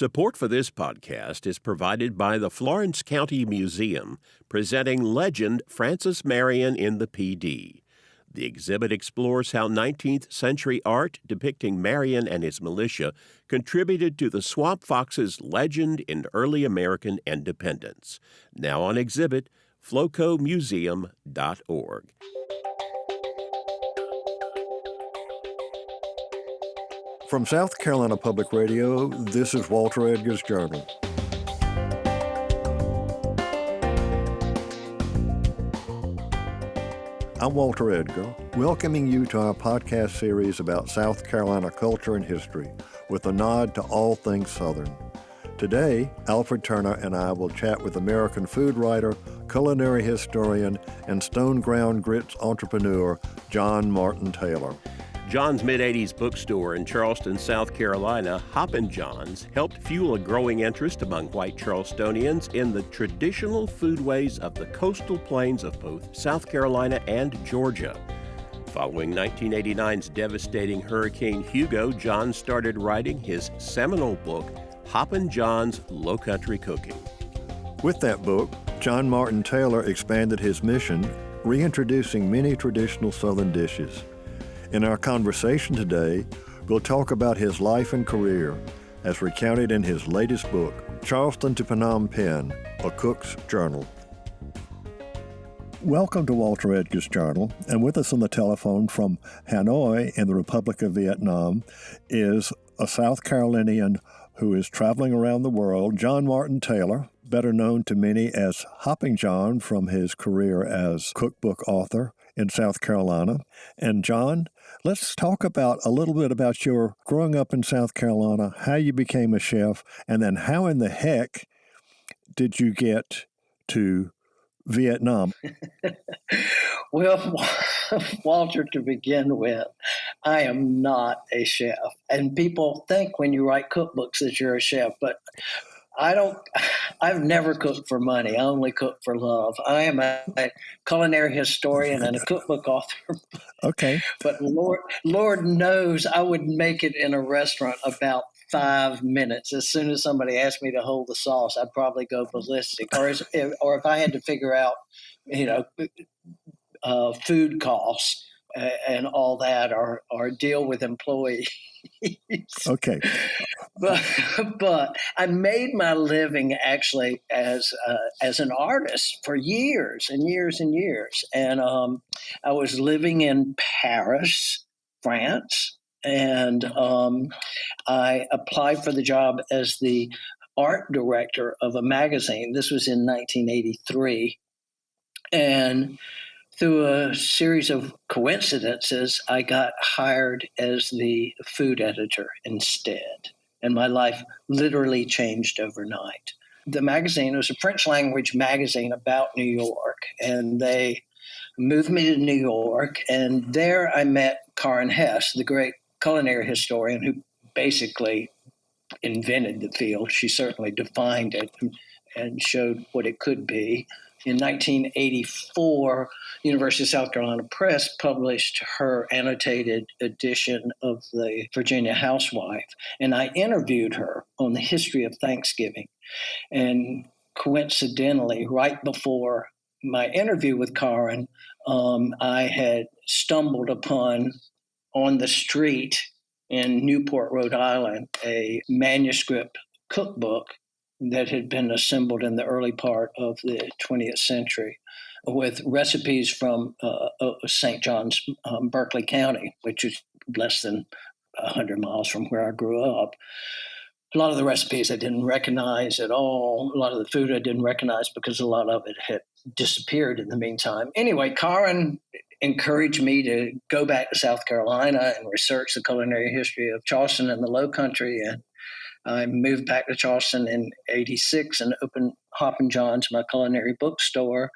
Support for this podcast is provided by the Florence County Museum, presenting legend Francis Marion in the PD. The exhibit explores how 19th century art depicting Marion and his militia contributed to the Swamp Fox's legend in early American independence. Now on exhibit, flocomuseum.org. From South Carolina Public Radio, this is Walter Edgar's Journal. I'm Walter Edgar, welcoming you to our podcast series about South Carolina culture and history, with a nod to all things Southern. Today, Alfred Turner and I will chat with American food writer, culinary historian, and Stone Ground Grits entrepreneur, John Martin Taylor. John's mid-'80s bookstore in Charleston, South Carolina, Hoppin John's, helped fuel a growing interest among white Charlestonians in the traditional foodways of the coastal plains of both South Carolina and Georgia. Following 1989's devastating Hurricane Hugo, John started writing his seminal book, Hoppin John's Lowcountry Cooking. With that book, John Martin Taylor expanded his mission, reintroducing many traditional Southern dishes. In our conversation today, we'll talk about his life and career as recounted in his latest book, Charleston to Phnom Penh, A Cook's Journal. Welcome to Walter Edgar's Journal, and with us on the telephone from Hanoi in the Republic of Vietnam is a South Carolinian who is traveling around the world, John Martin Taylor, better known to many as Hoppin John from his career as cookbook author in South Carolina. And John, let's talk about a little bit about your growing up in South Carolina, how you became a chef, and then how in the heck did you get to Vietnam? Well, Walter, to begin with, I am not a chef. And people think when you write cookbooks that you're a chef, but I've never cooked for money. I only cook for love. I am a culinary historian and a cookbook author. Okay. But Lord knows I would make it in a restaurant about 5 minutes. As soon as somebody asked me to hold the sauce, I'd probably go ballistic. Or if I had to figure out, food costs and all that, or deal with employees. Okay. But I made my living actually as an artist for years and years and years. And I was living in Paris, France, and I applied for the job as the art director of a magazine. This was in 1983. And through a series of coincidences, I got hired as the food editor instead. And my life literally changed overnight. The magazine was a French language magazine about New York. And they moved me to New York. And there I met Karen Hess, the great culinary historian who basically invented the field. She certainly defined it and showed what it could be. In 1984, University of South Carolina Press published her annotated edition of the Virginia Housewife, and I interviewed her on the history of Thanksgiving. And coincidentally, right before my interview with Karen, I had stumbled upon, on the street in Newport, Rhode Island, a manuscript cookbook that had been assembled in the early part of the 20th century with recipes from St. John's, Berkeley County, which is less than 100 miles from where I grew up. A lot of the recipes I didn't recognize at all. A lot of the food I didn't recognize because a lot of it had disappeared in the meantime. Anyway, Karen encouraged me to go back to South Carolina and research the culinary history of Charleston and the Lowcountry. And I moved back to Charleston in '86 and opened Hoppin John's, my culinary bookstore,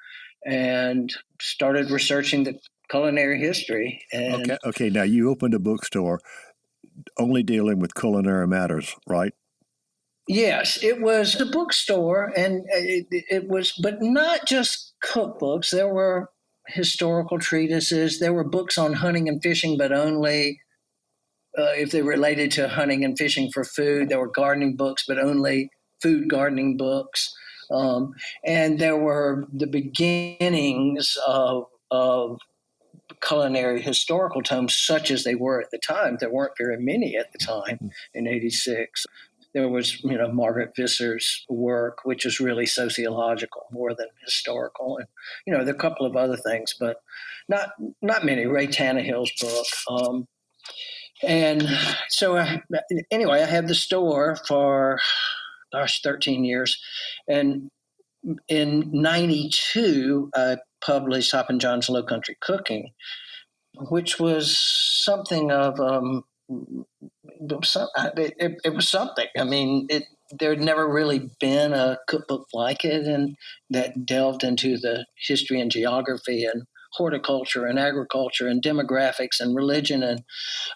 and started researching the culinary history. And Okay. Now you opened a bookstore only dealing with culinary matters, right? Yes, it was a bookstore, and it was, but not just cookbooks. There were historical treatises. There were books on hunting and fishing, but only if they related to hunting and fishing for food. There were gardening books, but only food gardening books. And there were the beginnings of culinary historical tomes, such as they were at the time. There weren't very many at the time in '86. There was, Margaret Visser's work, which is really sociological more than historical, and there are a couple of other things, but not many. Ray Tannehill's book, and so anyway, I had the store for 13 years, and in '92 I published Hoppin John's Lowcountry Cooking, which was something of it was something. I mean, there had never really been a cookbook like it, and that delved into the history and geography and horticulture and agriculture and demographics and religion and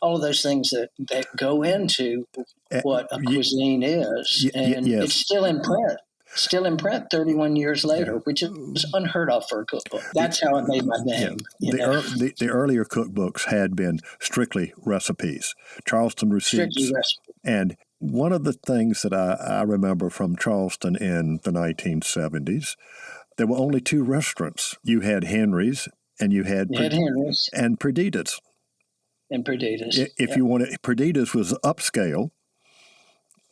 all of those things that go into what a cuisine is. And yes. It's still in print. Still in print 31 years later, which is unheard of for a cookbook. That's how it made my name. The earlier cookbooks had been strictly recipes, Charleston receipts. And one of the things that I remember from Charleston in the 1970s, there were only two restaurants. You had Henry's and you had Henry's. And Perdita's. And Perdita's. If you wanted, Perdita's was upscale.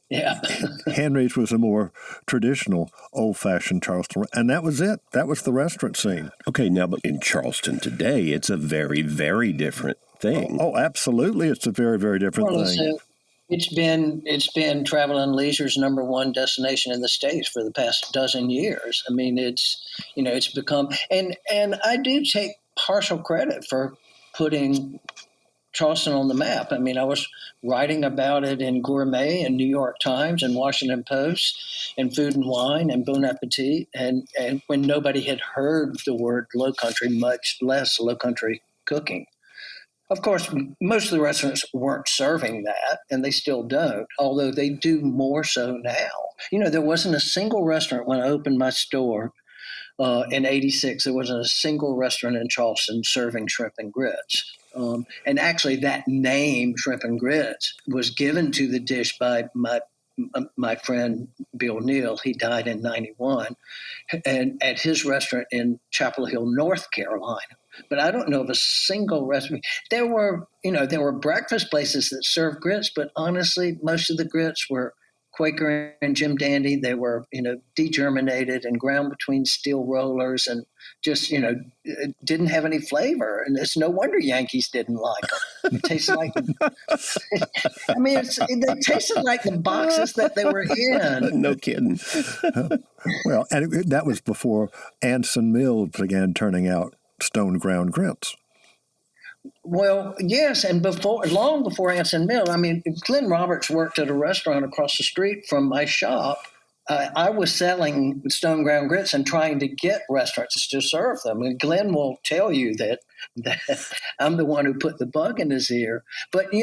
Yeah. Henry's was a more traditional, old-fashioned Charleston, and that was it. That was the restaurant scene. Okay, now, but in Charleston today, it's a very, very different thing. Oh, absolutely. It's a very, very different thing. It's been Travel and Leisure's number one destination in the States for the past dozen years. I mean, it's become, and I do take partial credit for putting Charleston on the map. I mean, I was writing about it in Gourmet and New York Times and Washington Post and Food and Wine and Bon Appetit, and when nobody had heard the word low country, much less low country cooking. Of course, most of the restaurants weren't serving that, and they still don't, although they do more so now. There wasn't a single restaurant when I opened my store in '86. There wasn't a single restaurant in Charleston serving shrimp and grits. And actually, that name, shrimp and grits, was given to the dish by my friend Bill Neal. He died in '91, and at his restaurant in Chapel Hill, North Carolina. But I don't know of a single restaurant. There were breakfast places that served grits, but honestly, most of the grits were Quaker and Jim Dandy. They were, degerminated and ground between steel rollers and just, didn't have any flavor. And it's no wonder Yankees didn't like them. It tasted like, they tasted like the boxes that they were in. No kidding. Well, and that was before Anson Mills began turning out stone ground grits. Well, yes, and long before Anson Mill, Glenn Roberts worked at a restaurant across the street from my shop. I was selling stone ground grits and trying to get restaurants to serve them. And Glenn will tell you that I'm the one who put the bug in his ear. But,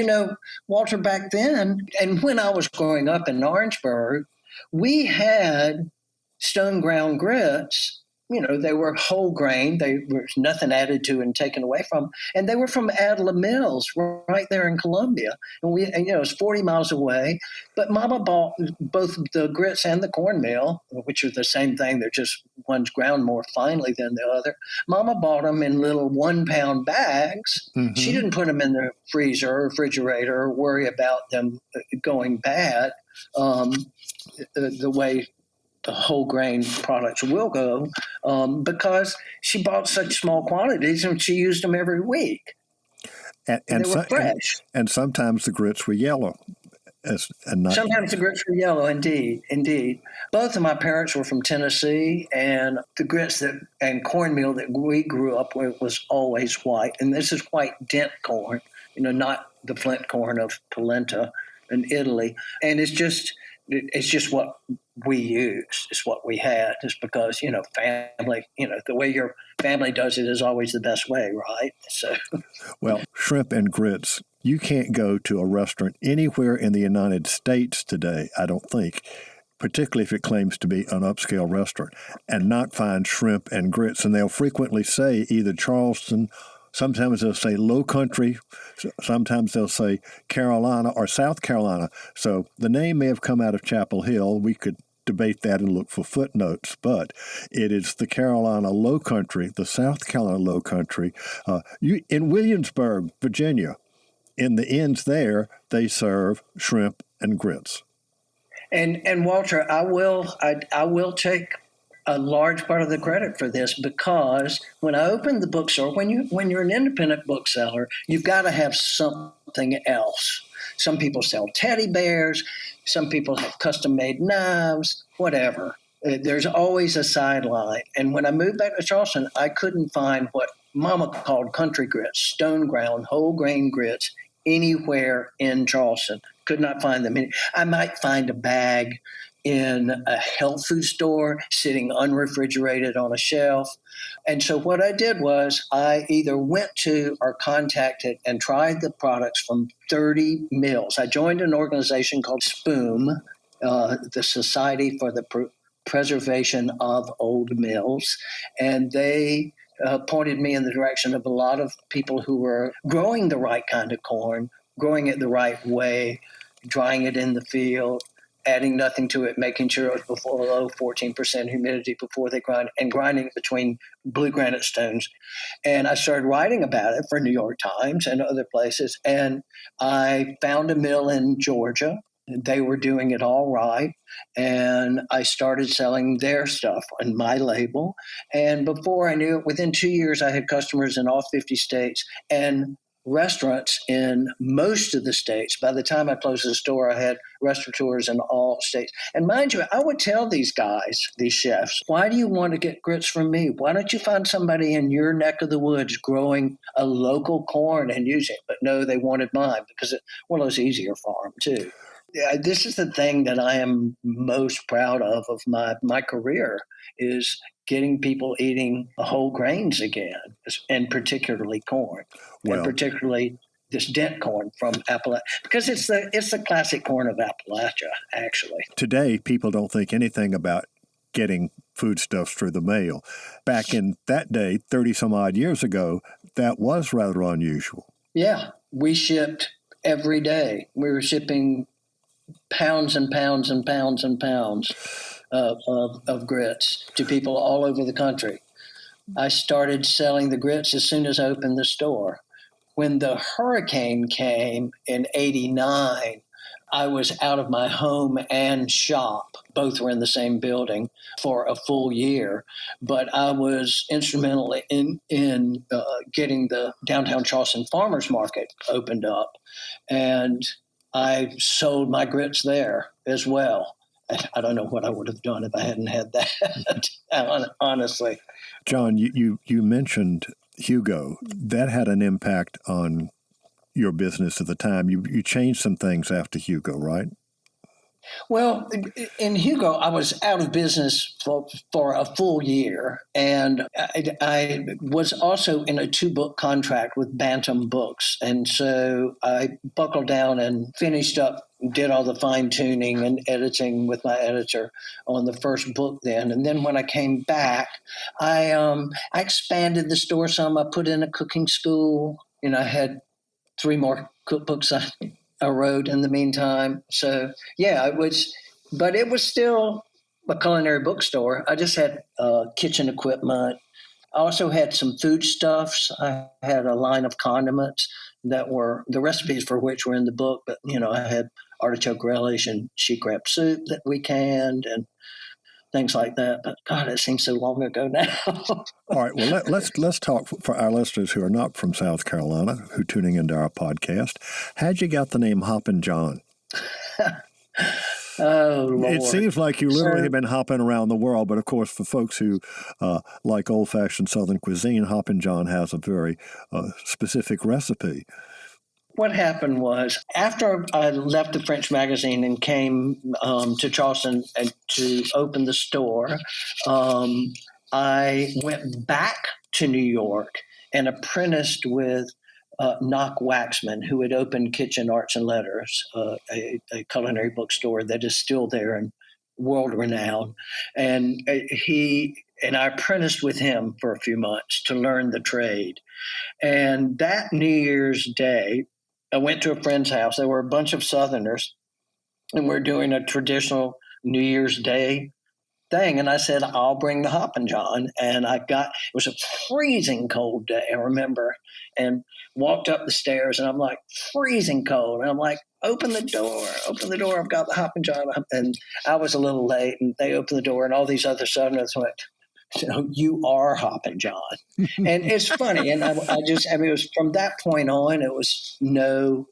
Walter, back then, and when I was growing up in Orangeburg, we had stone ground grits. They were whole grain. There was nothing added to and taken away from. And they were from Adela Mills right there in Columbia. And it was 40 miles away. But Mama bought both the grits and the cornmeal, which are the same thing. They're just one's ground more finely than the other. Mama bought them in little 1-pound bags. Mm-hmm. She didn't put them in the freezer or refrigerator or worry about them going bad the way the whole grain products will go, because she bought such small quantities and she used them every week. And they were fresh. And sometimes the grits were yellow. Sometimes the grits were yellow, indeed. Both of my parents were from Tennessee, and the grits and cornmeal that we grew up with was always white. And this is white dent corn, not the flint corn of polenta in Italy. And it's just what we used. It's what we had. It's because, family, the way your family does it is always the best way, right? So, well, shrimp and grits, you can't go to a restaurant anywhere in the United States today, I don't think, particularly if it claims to be an upscale restaurant, and not find shrimp and grits. And they'll frequently say either Charleston, Sometimes they'll say Lowcountry. Sometimes they'll say Carolina or South Carolina. So the name may have come out of Chapel Hill. We could debate that and look for footnotes, but it is the Carolina Lowcountry, the South Carolina Lowcountry. In Williamsburg, Virginia, in the inns there, they serve shrimp and grits. And Walter, I will take a large part of the credit for this, because when I opened the bookstore, when you're an independent bookseller, you've got to have something else. Some people sell teddy bears, some people have custom made knives, whatever. There's always a sideline. And when I moved back to Charleston, I couldn't find what Mama called country grits, stone ground, whole grain grits, anywhere in Charleston. Could not find them. I might find a bag in a health food store sitting unrefrigerated on a shelf. And so what I did was I either went to or contacted and tried the products from 30 mills. I joined an organization called SPOOM, the Society for the Preservation of Old Mills, and they pointed me in the direction of a lot of people who were growing the right kind of corn, growing it the right way, drying it in the field, adding nothing to it, making sure it was below 14% humidity before they grind, and grinding it between blue granite stones. And I started writing about it for New York Times and other places. And I found a mill in Georgia. They were doing it all right. And I started selling their stuff on my label. And before I knew it, within 2 years, I had customers in all 50 states and restaurants in most of the states. By the time I closed the store, I had restaurateurs in all states. And mind you, I would tell these guys, these chefs, why do you want to get grits from me? Why don't you find somebody in your neck of the woods growing a local corn and use it? But no, they wanted mine because it was easier for them too. Yeah, this is the thing that I am most proud of my career, is getting people eating whole grains again, and particularly corn, and particularly this dent corn from Appalachia, because it's the classic corn of Appalachia, actually. Today, people don't think anything about getting foodstuffs through the mail. Back in that day, 30 some odd years ago, that was rather unusual. Yeah, we shipped every day. We were shipping pounds and pounds and pounds and pounds of grits to people all over the country. I started selling the grits as soon as I opened the store. When the hurricane came in '89, I was out of my home and shop. Both were in the same building for a full year, but I was instrumental in getting the downtown Charleston Farmers Market opened up, and I sold my grits there as well. I don't know what I would have done if I hadn't had that, honestly. John, you mentioned Hugo. That had an impact on your business at the time. You changed some things after Hugo, right? Well, in Hugo, I was out of business for a full year, and I was also in a 2-book contract with Bantam Books, and so I buckled down and finished up, did all the fine-tuning and editing with my editor on the first book then. And then when I came back, I expanded the store some. I put in a cooking school. I had 3 more cookbooks I wrote in the meantime. So, yeah, it was still a culinary bookstore. I just had kitchen equipment. I also had some foodstuffs. I had a line of condiments that were the recipes for which were in the book. But, I had artichoke relish and she crab soup that we canned and things like that. But God, it seems so long ago now. All right. Well, let's talk for our listeners who are not from South Carolina, who are tuning into our podcast. How'd you get the name Hoppin' John? Oh, Lord. It seems like you literally have been hopping around the world, but of course, for folks who like old-fashioned Southern cuisine, Hoppin' John has a very specific recipe. What happened was, after I left the French magazine and came to Charleston and to open the store, I went back to New York and apprenticed with Knock Waxman, who had opened Kitchen Arts and Letters, a culinary bookstore that is still there and world renowned. And I apprenticed with him for a few months to learn the trade. And that New Year's Day, I went to a friend's house. There were a bunch of Southerners, and we're doing a traditional New Year's Day thing. And I said, I'll bring the Hoppin' John. And it was a freezing cold day, I remember, and walked up the stairs, and I'm like, freezing cold. And I'm like, open the door. I've got the Hoppin' John. And I was a little late, and they opened the door, and all these other Southerners went, you are Hoppin' John. And it's funny. And it was from that point on, it was no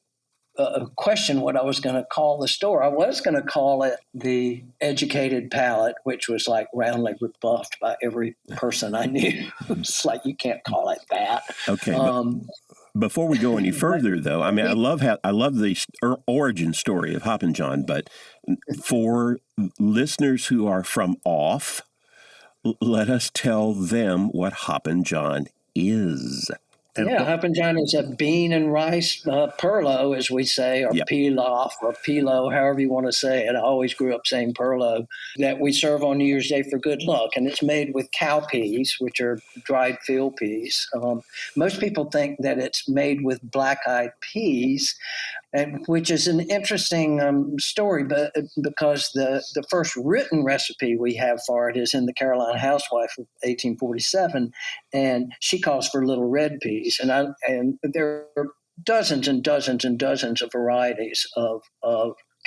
question what I was going to call the store. I was going to call it the Educated Palate, which was like roundly rebuffed by every person I knew. It's like, you can't call it that. Okay. Before we go any further, though, I mean, I love the origin story of Hoppin' John, but for listeners who are from off, let us tell them what Hoppin' John is. Hoppin' John is a bean and rice perlo, as we say, or pilaf or pilo, however you want to say it. I always grew up saying perlo, that we serve on New Year's Day for good luck. And it's made with cowpeas, which are dried field peas. Most people think that it's made with black-eyed peas, which is an interesting story, but because the first written recipe we have for it is in the Carolina Housewife of 1847, and she calls for little red peas, and there are dozens and dozens and dozens of varieties of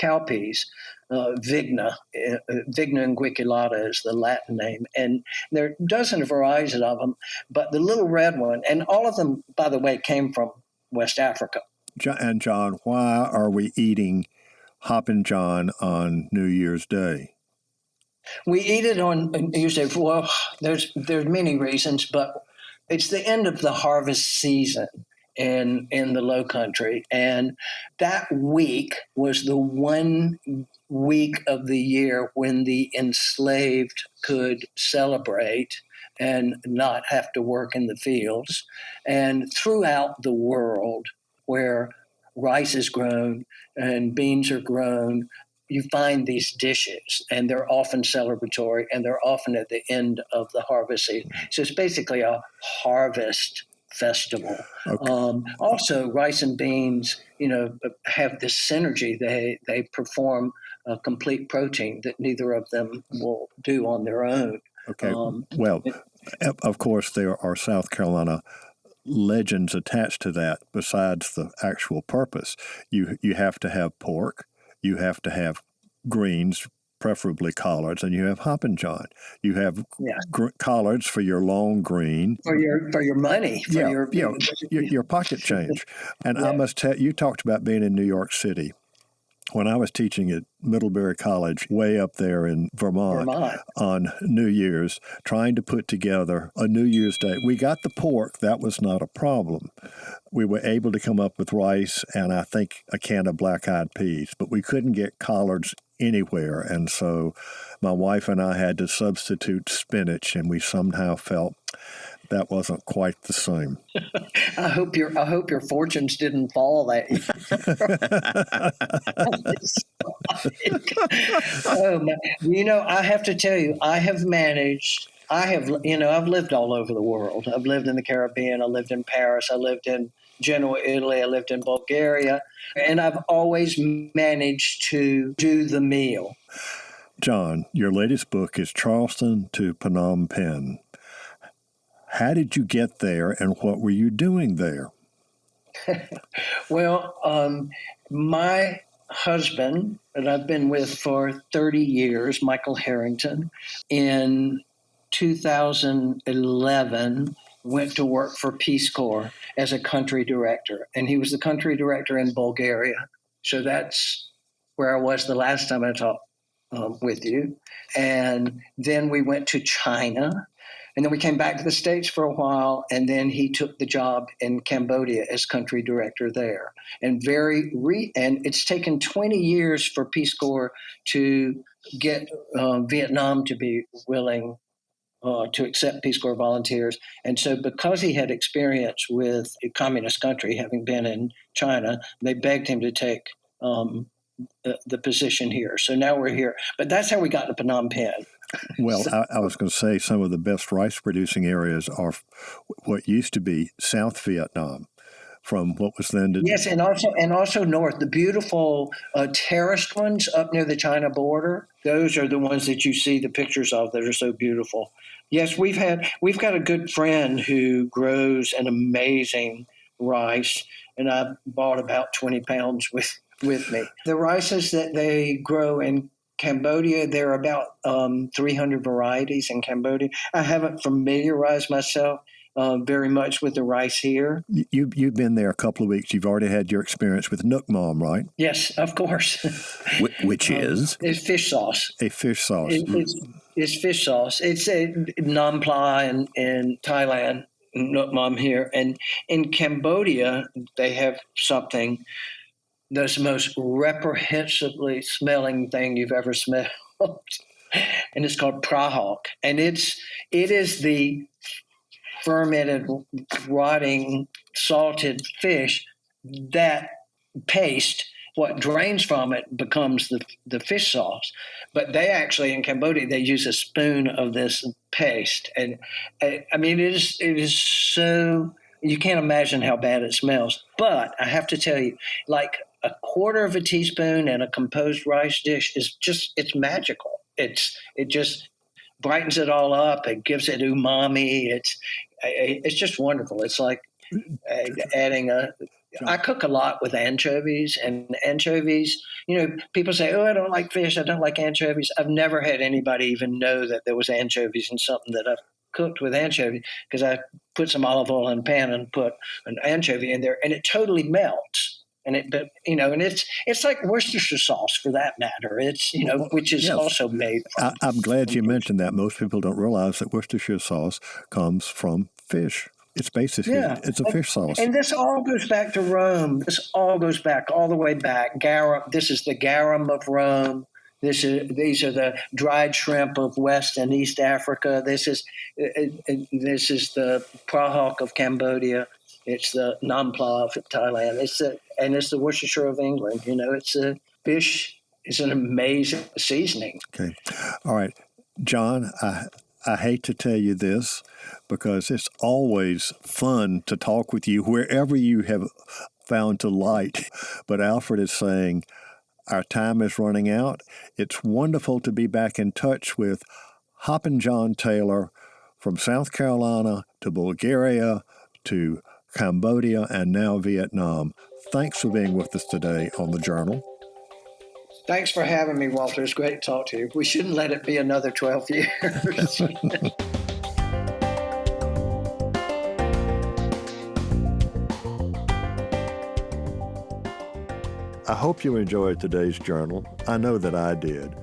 cowpeas. Vigna unguiculata is the Latin name, and there are dozens of varieties of them. But the little red one, and all of them, by the way, came from West Africa. And John, why are we eating Hoppin' John on New Year's Day? We eat it on New Year's Day. Well, there's many reasons, but it's the end of the harvest season in the Lowcountry, and that week was the one week of the year when the enslaved could celebrate and not have to work in the fields. And throughout the world, where rice is grown and beans are grown, you find these dishes, and they're often celebratory, and they're often at the end of the harvest season. So it's basically a harvest festival. Okay. Also, rice and beans, have this synergy. They perform a complete protein that neither of them will do on their own. Okay. Of course, there are South Carolina legends attached to that besides the actual purpose. You have to have pork, you have to have greens, preferably collards, and you have Hoppin' John. You have collards for your long green. For your money. Your pocket change. And I must tell you, talked about being in New York City. When I was teaching at Middlebury College, way up there in Vermont, on New Year's, trying to put together a New Year's Day. We got the pork. That was not a problem. We were able to come up with rice and I think a can of black-eyed peas, but we couldn't get collards anywhere. And so my wife and I had to substitute spinach, and we somehow felt that wasn't quite the same. I hope your fortunes didn't fall that year. I have to tell you, I've lived all over the world. I've lived in the Caribbean. I lived in Paris. I lived in Genoa, Italy. I lived in Bulgaria. And I've always managed to do the meal. John, your latest book is Charleston to Phnom Penh. How did you get there, and what were you doing there? Well, my husband, that I've been with for 30 years, Michael Harrington, in 2011 went to work for Peace Corps as a country director. And he was the country director in Bulgaria. So that's where I was the last time I talked with you. And then we went to China. And then we came back to the States for a while, and then he took the job in Cambodia as country director there. And and it's taken 20 years for Peace Corps to get Vietnam to be willing to accept Peace Corps volunteers. And so because he had experience with a communist country, having been in China, they begged him to take the position here. So now we're here. But that's how we got to Phnom Penh. Well, I was going to say some of the best rice-producing areas are what used to be South Vietnam, from what was then. Yes, and also north. The beautiful terraced ones up near the China border. Those are the ones that you see the pictures of that are so beautiful. Yes, we've got a good friend who grows an amazing rice, and I bought about 20 pounds with me. The rices that they grow in Cambodia, there are about 300 varieties in Cambodia. I haven't familiarized myself very much with the rice here. You've been there a couple of weeks. You've already had your experience with Nuoc Mam, right? Yes, of course. Which is? It's fish sauce. A fish sauce. It's fish sauce. It's a Nam Pla in Thailand, Nuoc Mam here. And in Cambodia, they have something that's the most reprehensibly smelling thing you've ever smelled. And it's called prahok. And it is the fermented, rotting, salted fish. That paste, what drains from it becomes the fish sauce. But they actually, in Cambodia, they use a spoon of this paste. And I mean, it is so, you can't imagine how bad it smells. But I have to tell you, like a quarter of a teaspoon in a composed rice dish it's magical. It just brightens it all up. It gives it umami. It's just wonderful. It's like adding I cook a lot with anchovies, and anchovies, people say, oh, I don't like fish. I don't like anchovies. I've never had anybody even know that there was anchovies in something that I've cooked with anchovy, because I put some olive oil in a pan and put an anchovy in there, and it totally melts. And it's like Worcestershire sauce for that matter. It's, which is also made from. I'm glad you mentioned that. Most people don't realize that Worcestershire sauce comes from fish. It's basically, it's a fish sauce. And this all goes back to Rome. This all goes back all the way back. This is the garum of Rome. These are the dried shrimp of West and East Africa. This is the prahok of Cambodia. It's the Nam Pla of Thailand. It's the Worcestershire of England. It's a fish. It's an amazing seasoning. Okay, all right, John. I hate to tell you this, because it's always fun to talk with you wherever you have found to light. But Alfred is saying our time is running out. It's wonderful to be back in touch with Hoppin John Taylor from South Carolina to Bulgaria to Cambodia and now Vietnam. Thanks for being with us today on The Journal. Thanks for having me, Walter. It's great to talk to you. We shouldn't let it be another 12 years. I hope you enjoyed today's journal. I know that I did.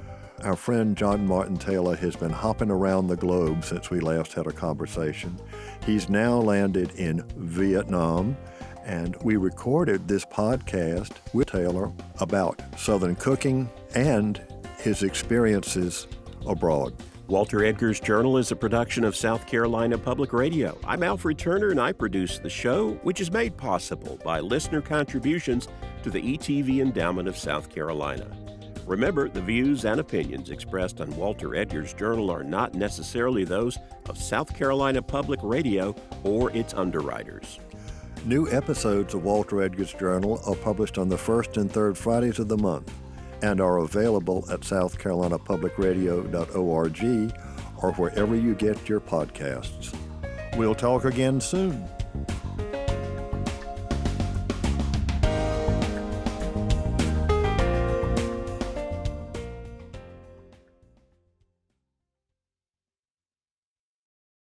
Our friend John Martin Taylor has been hopping around the globe since we last had a conversation. He's now landed in Vietnam, and we recorded this podcast with Taylor about Southern cooking and his experiences abroad. Walter Edgar's Journal is a production of South Carolina Public Radio. I'm Alfred Turner, and I produce the show, which is made possible by listener contributions to the ETV Endowment of South Carolina. Remember, the views and opinions expressed on Walter Edgar's Journal are not necessarily those of South Carolina Public Radio or its underwriters. New episodes of Walter Edgar's Journal are published on the first and third Fridays of the month and are available at southcarolinapublicradio.org or wherever you get your podcasts. We'll talk again soon.